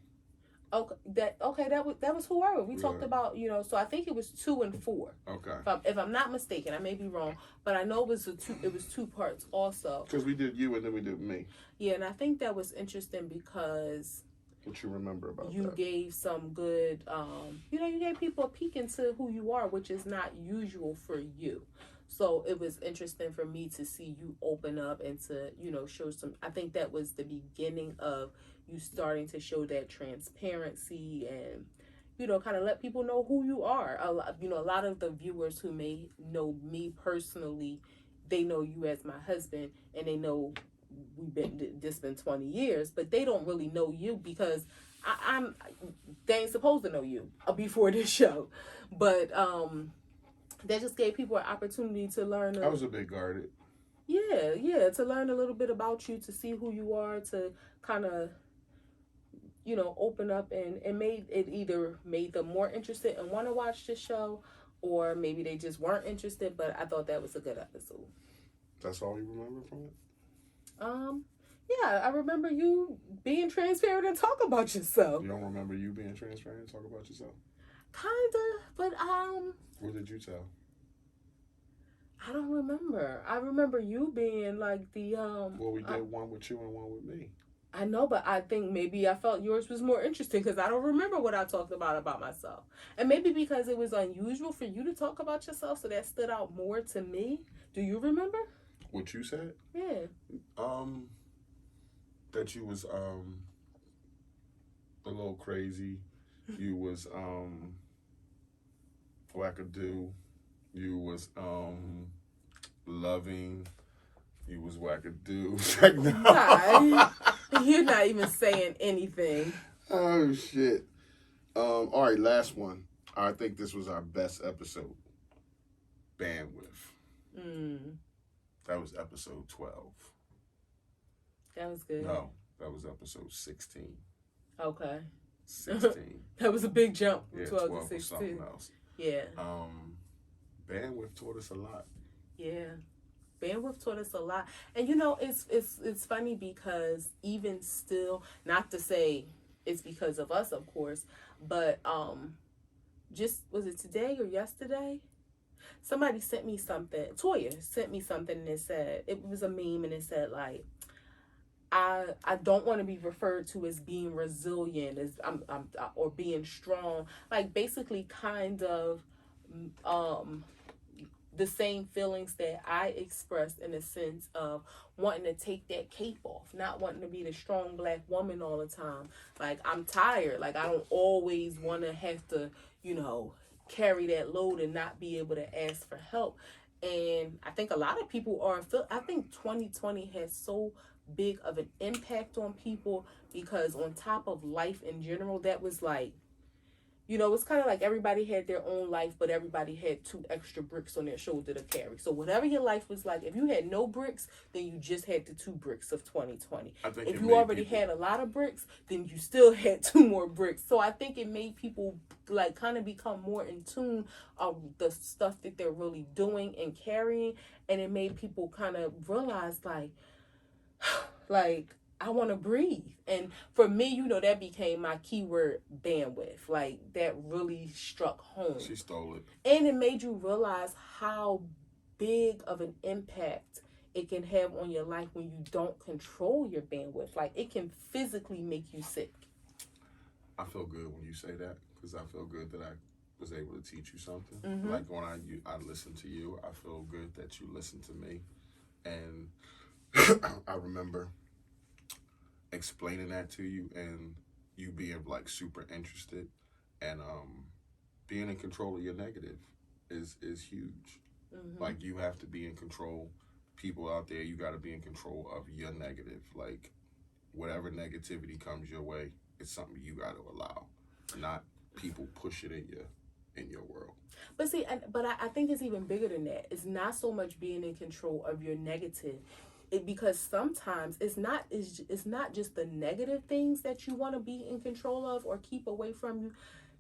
Okay, that was Who Are We? We talked about, so I think it was 2 and 4. Okay. If I'm not mistaken, I may be wrong, but I know it was 2 parts also. Because we did you and then we did me. Yeah, and I think that was interesting because what you remember about you that? gave some good, you gave people a peek into who you are, which is not usual for you. So it was interesting for me to see you open up and to, show some. I think that was the beginning of you starting to show that transparency and, kind of let people know who you are. A lot of the viewers who may know me personally, they know you as my husband, and they know this been 20 years, but they don't really know you because they ain't supposed to know you before this show. But that just gave people an opportunity to learn. I was a bit guarded. Yeah, to learn a little bit about you, to see who you are, to kind of, open up and made them more interested and want to watch the show, or maybe they just weren't interested. But I thought that was a good episode. That's all you remember from it? Yeah, I remember you being transparent and talk about yourself. You don't remember you being transparent and talk about yourself? Kinda, but what did you tell? I don't remember. I remember you being like the Well, we did one with you and one with me. I know, but I think maybe I felt yours was more interesting because I don't remember what I talked about myself. And maybe because it was unusual for you to talk about yourself, so that stood out more to me. Do you remember? What you said? Yeah. That you was a little crazy. You was wackadoo. You was loving. You was wackadoo. Like, no. Nah, you're not even saying anything. Oh shit. All right, last one. I think this was our best episode. Bandwidth. That was episode 12. That was good. No, that was episode 16. Okay. 16. That was a big jump from 12 to 16. Was something else. Yeah. Bandwidth taught us a lot. Yeah. Bandwidth taught us a lot. And it's funny because even still, not to say it's because of us, of course, but just, was it today or yesterday? Somebody sent me something. Toya sent me something and it said, it was a meme and it said like, I don't want to be referred to as being resilient, as or being strong. Like basically kind of the same feelings that I expressed, in a sense of wanting to take that cape off, not wanting to be the strong Black woman all the time. Like, I'm tired. Like, I don't always want to have to, carry that load and not be able to ask for help. And I think a lot of people I think 2020 has so big of an impact on people because on top of life in general, that was like, You know, it's kind of like everybody had their own life, but everybody had 2 extra bricks on their shoulder to carry. So whatever your life was like, if you had no bricks, then you just had the 2 bricks of 2020. If you already had a lot of bricks, then you still had 2 more bricks. So I think it made people like kind of become more in tune of the stuff that they're really doing and carrying, and it made people kind of realize like I want to breathe. And for me, you know, that became my keyword, bandwidth. Like that really struck home. She stole it. And it made you realize how big of an impact it can have on your life when you don't control your bandwidth. Like it can physically make you sick. I feel good when you say that, because I feel good that I was able to teach you something. Mm-hmm. Like when I listen to you, I feel good that you listen to me. And I remember explaining that to you and you being like super interested, and being in control of your negative is huge. Mm-hmm. Like you have to be in control. People out there, you got to be in control of your negative. Like whatever negativity comes your way, it's something you got to allow, not people push it in your world. But see, I think it's even bigger than that. It's not so much being in control of your negative. Because sometimes it's not just the negative things that you want to be in control of or keep away from you.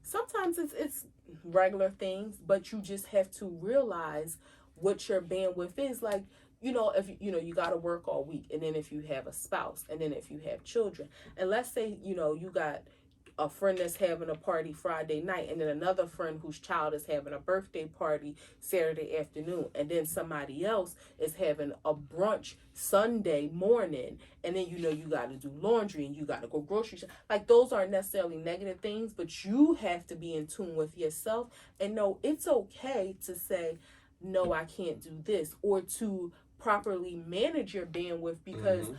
Sometimes it's regular things, but you just have to realize what your bandwidth is. Like, you know, if you know you got to work all week, and then if you have a spouse, and then if you have children, and let's say, you know, you got a friend that's having a party Friday night, and then another friend whose child is having a birthday party Saturday afternoon, and then somebody else is having a brunch Sunday morning, and then you know you got to do laundry and you got to go grocery shop. Like those aren't necessarily negative things, but you have to be in tune with yourself and know it's okay to say, no, I can't do this, or to properly manage your bandwidth, because Mm-hmm.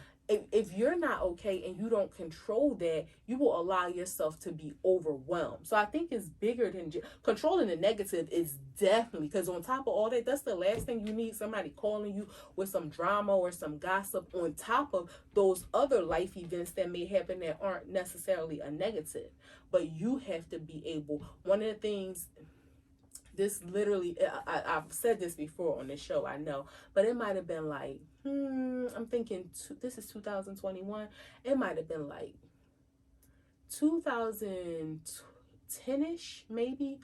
If you're not okay and you don't control that, you will allow yourself to be overwhelmed. So I think it's bigger than controlling the negative. Is definitely, because on top of all that, that's the last thing you need, somebody calling you with some drama or some gossip on top of those other life events that may happen that aren't necessarily a negative. But you have to be able, one of the things, this literally, I've said this before on the show, I know, but it might have been like, I'm thinking, this is 2021. It might have been like 2010-ish, maybe.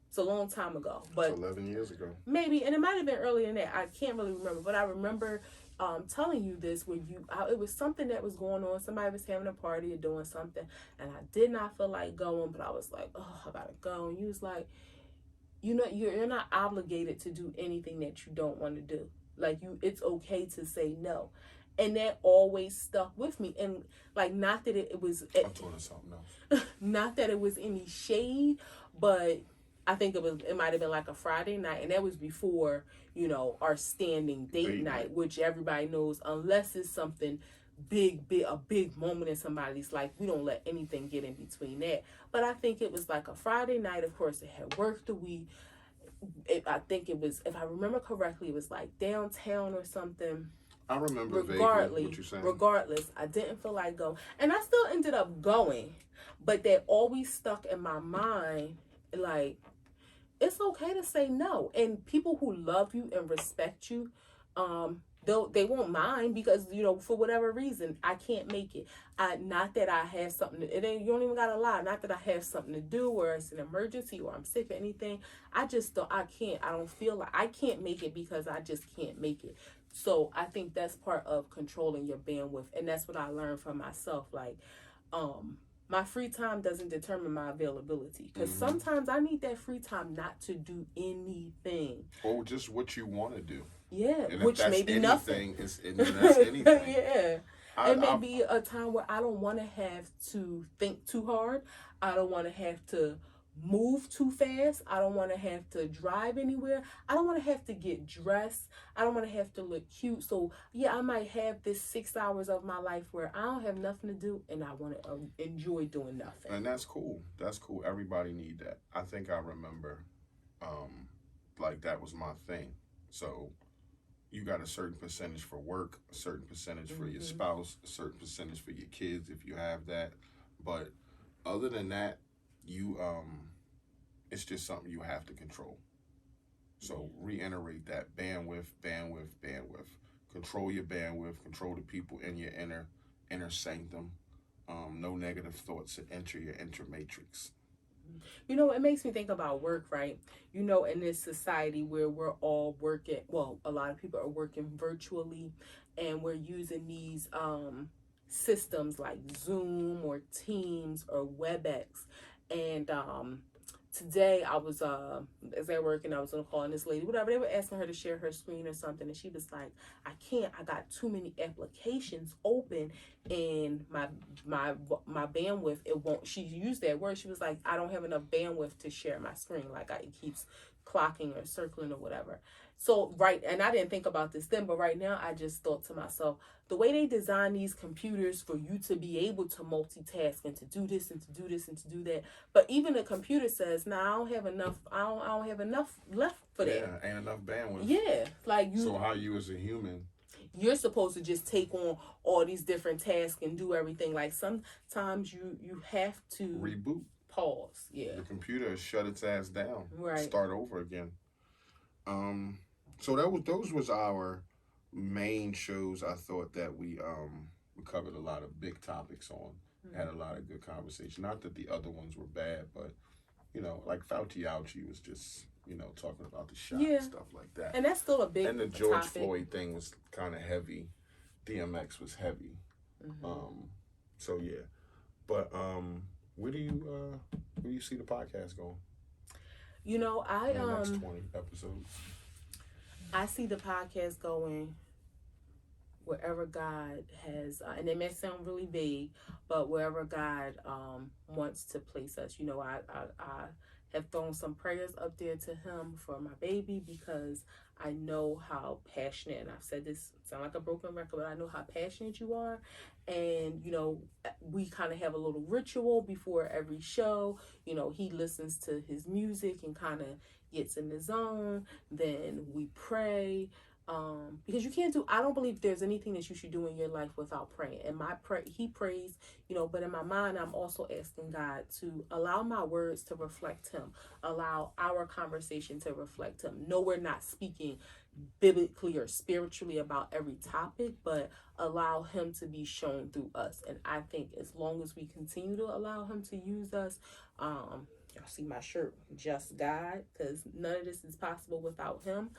It's a long time ago, but it's 11 years ago, maybe, and it might have been earlier than that. I can't really remember, but I remember telling you this when it was something that was going on. Somebody was having a party or doing something, and I did not feel like going, but I was like, oh, I gotta go. And you was like, you know, you're not obligated to do anything that you don't want to do. Like it's okay to say no. And that always stuck with me. And like, not that it was, I told her something else. Not that it was any shade, but I think it might have been like a Friday night, and that was before, you know, our standing date night, which everybody knows, unless it's something a big moment in somebody's life, we don't let anything get in between that. But I think it was like a Friday night. Of course, it had worked the week. I think it was, if I remember correctly, it was like downtown or something. I remember vaguely what you're saying. Regardless, I didn't feel like going, and I still ended up going, but that always stuck in my mind. Like, it's okay to say no, and people who love you and respect you, they won't mind, because, you know, for whatever reason, I can't make it. Not that I have something to, it ain't, you don't even gotta lie. Not that I have something to do, or it's an emergency, or I'm sick or anything. I don't feel like I can't make it, because I just can't make it. So I think that's part of controlling your bandwidth, and that's what I learned from myself. Like, my free time doesn't determine my availability, because sometimes I need that free time not to do anything, or just what you want to do. Yeah, and which may be nothing. That's anything. Yeah. It may be a time where I don't want to have to think too hard. I don't want to have to move too fast. I don't want to have to drive anywhere. I don't want to have to get dressed. I don't want to have to look cute. So yeah, I might have this 6 hours of my life where I don't have nothing to do, and I want to enjoy doing nothing. And that's cool. That's cool. Everybody need that. I think I remember, like that was my thing. So you got a certain percentage for work, a certain percentage for your spouse, a certain percentage for your kids if you have that. But other than that, you It's just something you have to control. So reiterate that bandwidth, bandwidth, bandwidth. Control your bandwidth. Control the people in your inner sanctum. No negative thoughts that enter your inner matrix. You know, it makes me think about work, right? You know, in this society where we're all working, well, a lot of people are working virtually, and we're using these systems like Zoom or Teams or WebEx. And today I was as I work, and I was on a call, and this lady, whatever, they were asking her to share her screen or something, and she was like, I can't, I got too many applications open, and my bandwidth, it won't, she used that word, she was like, I don't have enough bandwidth to share my screen, like it keeps clocking or circling or whatever. So right, and I didn't think about this then, but right now I just thought to myself, the way they design these computers for you to be able to multitask and to do this and to do this and to do that, but even the computer says, "Nah, I don't have enough. I don't have enough left for that. Yeah, ain't enough bandwidth." Yeah, like you. So how you as a human? You're supposed to just take on all these different tasks and do everything. Like sometimes you have to reboot, pause. Yeah, the computer shut its ass down. Right. Start over again. So those was our main shows. I thought that we covered a lot of big topics on. Mm-hmm. Had a lot of good conversation. Not that the other ones were bad, but you know, like Fauci was just, you know, talking about the shot and stuff like that. And that's still a big And the George topic. Floyd thing was kind of heavy. DMX was heavy. Mm-hmm. So yeah, but where do you see the podcast going? You know, in the next 20 episodes. I see the podcast going wherever God has, and it may sound really vague, but wherever God wants to place us. You know, I have thrown some prayers up there to Him for my baby, because I know how passionate, and I've said this, sound like a broken record, but I know how passionate you are. And, you know, we kind of have a little ritual before every show. You know, he listens to his music and kind of gets in the zone. Then we pray. Because you can't do, I don't believe there's anything that you should do in your life without praying. And he prays, you know, but in my mind, I'm also asking God to allow my words to reflect Him, allow our conversation to reflect Him. No, we're not speaking biblically or spiritually about every topic, but allow Him to be shown through us. And I think as long as we continue to allow Him to use us, y'all see my shirt, Just God, because none of this is possible without Him.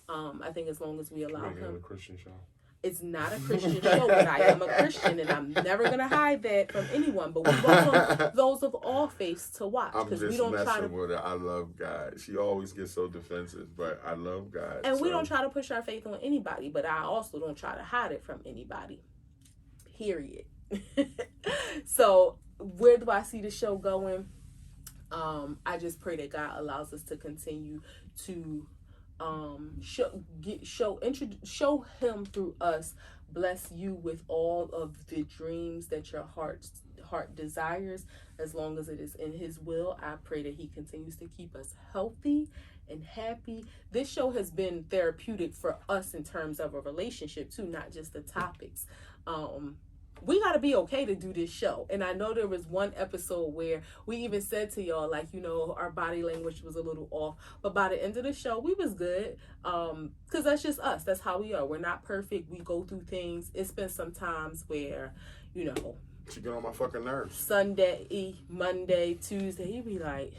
I think as long as we allow Him. A Christian show. It's not a Christian show, but I am a Christian, and I'm never gonna hide that from anyone. But we welcome those of all faiths to watch, because we don't try to. With her. I love God. She always gets so defensive, but I love God. And we don't try to push our faith on anybody, but I also don't try to hide it from anybody. Period. So where do I see the show going? I just pray that God allows us to continue to show Him through us, bless you with all of the dreams that your heart desires, as long as it is in His will. I pray that He continues to keep us healthy and happy. This show has been therapeutic for us in terms of a relationship too, not just the topics. We got to be okay to do this show. And I know there was one episode where we even said to y'all, like, you know, our body language was a little off. But by the end of the show, we was good. Because that's just us. That's how we are. We're not perfect. We go through things. It's been some times where, you know. She get on my fucking nerves. Sunday, Monday, Tuesday, he be like,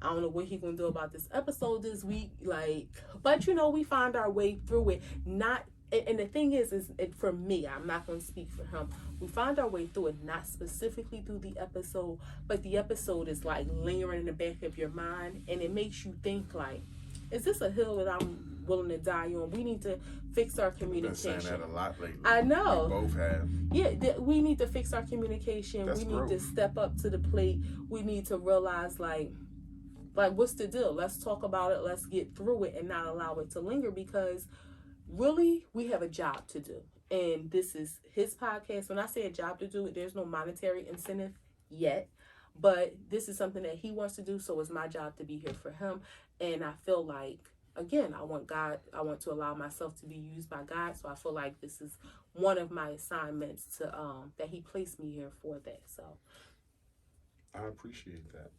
I don't know what he gonna do about this episode this week. Like, but, you know, we find our way through it. And the thing is for me, I'm not going to speak for him. We find our way through it, not specifically through the episode, but the episode is like lingering in the back of your mind, and it makes you think like, is this a hill that I'm willing to die on? We need to fix our communication. I've been saying that a lot lately. I know. We both have. Yeah, we need to fix our communication. That's we need growth. to step up to the plate. We need to realize like what's the deal? Let's talk about it. Let's get through it and not allow it to linger, because really, we have a job to do. And this is his podcast. When I say a job to do, there's no monetary incentive yet. But this is something that he wants to do, so it's my job to be here for him. And I feel like, again, I want to allow myself to be used by God. So I feel like this is one of my assignments to that he placed me here for that. So I appreciate that.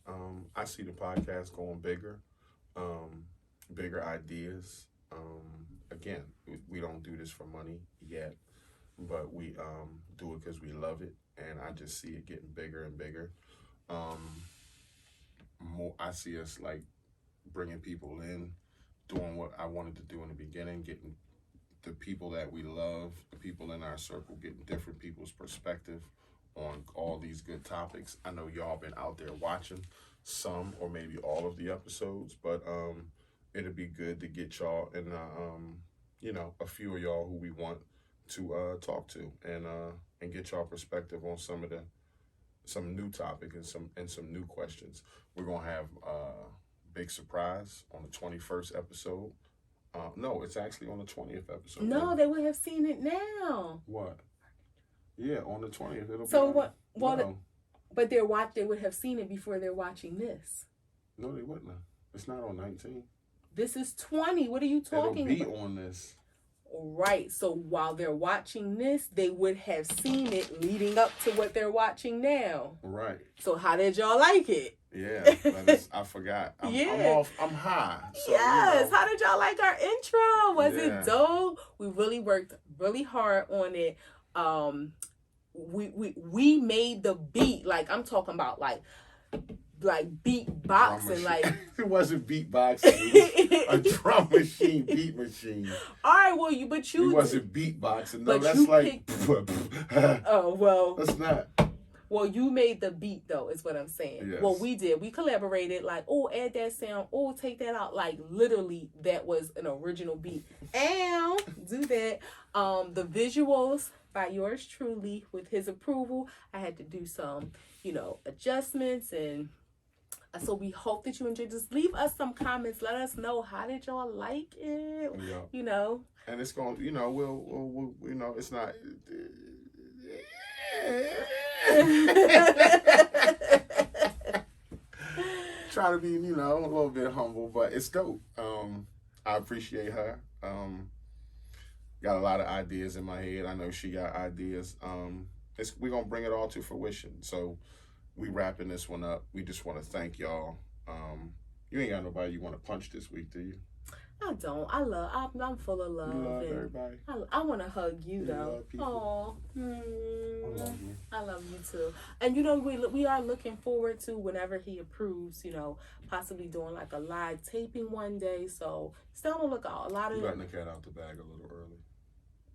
I see the podcast going bigger, bigger ideas. Again, we don't do this for money yet, but we do it because we love it, and I just see it getting bigger and bigger. Um, More, I see us like bringing people in, doing what I wanted to do in the beginning, getting the people that we love, the people in our circle, getting different people's perspective on all these good topics. I know y'all been out there watching some or maybe all of the episodes, but it'd be good to get y'all and a few of y'all who we want to talk to and get y'all perspective on some new topic and some new questions. We're gonna have a big surprise on the 21st episode. No, it's actually on the 20th episode. No, they would have seen it now. What? Yeah, on the 20th. It'll so be. What? Well, no. But they would have seen it before they're watching this. No, they wouldn't have. It's not on 19. This is 20. What are you talking about? It'll be on this. Right. So while they're watching this, they would have seen it leading up to what they're watching now. Right. So how did y'all like it? Yeah, I forgot. I'm high. So, yes. How did y'all like our intro? Was it dope? We really worked really hard on it. We made the beat. Like I'm talking about like beatboxing. Like it wasn't beatboxing. It was a drum machine, beat machine. All right, well it wasn't beatboxing. No, that's like. Oh well. That's not. Well, you made the beat, though, is what I'm saying. Yes. Well, we did. We collaborated, like, oh, add that sound. Oh, take that out. Like, literally, that was an original beat. And do that. The visuals by yours truly, with his approval. I had to do some, adjustments. And so we hope that you enjoyed. Just leave us some comments. Let us know, how did y'all like it? Yeah. And it's going, we'll it's not... Try to be, a little bit humble, but it's dope. I appreciate her. Got a lot of ideas in my head. I know she got ideas. We're gonna bring it all to fruition. So we wrapping this one up. We just want to thank y'all. You ain't got nobody you want to punch this week, do you? I don't. I'm full of love. You love everybody. I want to hug you though. Oh, I love you. I love you too. And we are looking forward to whenever he approves. Possibly doing like a live taping one day. So stay on the lookout. You letting the cat out the bag a little early.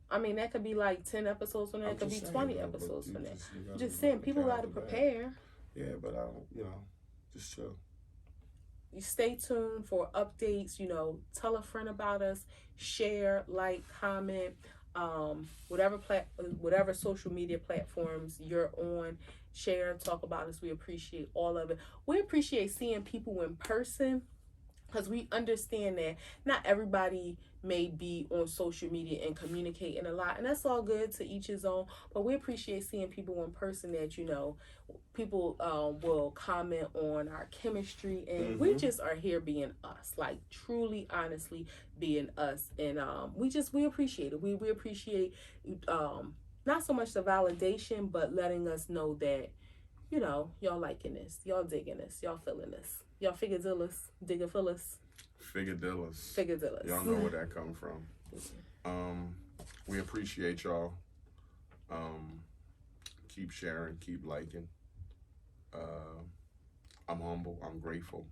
I mean, that could be like 10 episodes from that. It could be 20 episodes from that. Just saying, people got to prepare. Yeah, but I don't. Just chill. You stay tuned for updates. Tell a friend about us. Share, like, comment. Whatever social media platforms you're on, share, talk about us. We appreciate all of it. We appreciate seeing people in person, because we understand that not everybody may be on social media and communicating a lot, and that's all good, to each his own. But we appreciate seeing people in person that people will comment on our chemistry, and we just are here being us, like truly, honestly being us, and we appreciate it. We appreciate not so much the validation, but letting us know that y'all liking this, y'all digging this, y'all feeling this, y'all figadillas, digafillas. Figadillas. Y'all know where that come from. We appreciate y'all. Keep sharing, keep liking. I'm humble. I'm grateful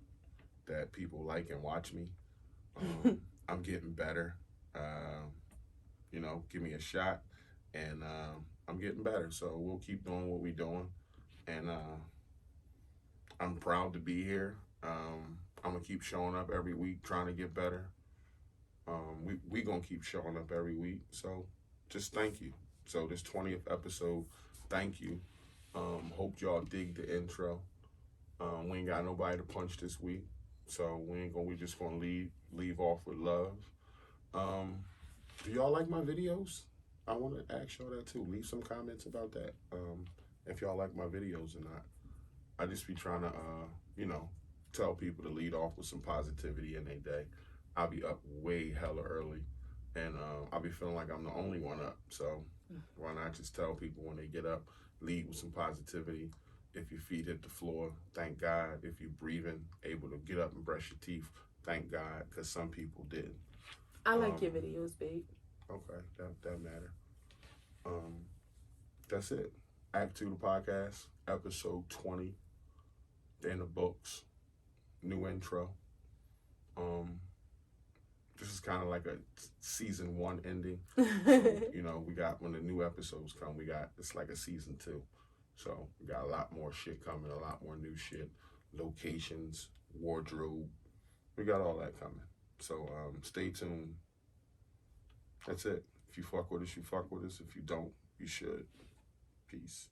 that people like and watch me. I'm getting better. Give me a shot, and I'm getting better. So we'll keep doing what we're doing, and I'm proud to be here. I'm gonna keep showing up every week, trying to get better. We gonna keep showing up every week. So just thank you. So this 20th episode, thank you. Hope y'all dig the intro. We ain't got nobody to punch this week, so we just gonna leave off with love. Do y'all like my videos? I want to ask y'all that too. Leave some comments about that. If y'all like my videos or not. I just be trying to tell people to lead off with some positivity in their day. I'll be up way hella early, and I'll be feeling like I'm the only one up. So why not just tell people when they get up, lead with some positivity, If your feet hit the floor, thank God. If you're breathing, able to get up and brush your teeth, thank God, because some people didn't. I like your videos, babe. Okay, that matter. That's it. Act 2 the podcast, episode 20. In the books. New intro. This is kind of like a season 1 ending. So, you know, we got, when the new episodes come, it's like a season 2. So we got a lot more shit coming, a lot more new shit, locations, wardrobe. We got all that coming. So stay tuned. That's it. If you fuck with us, you fuck with us. If you don't, you should. Peace.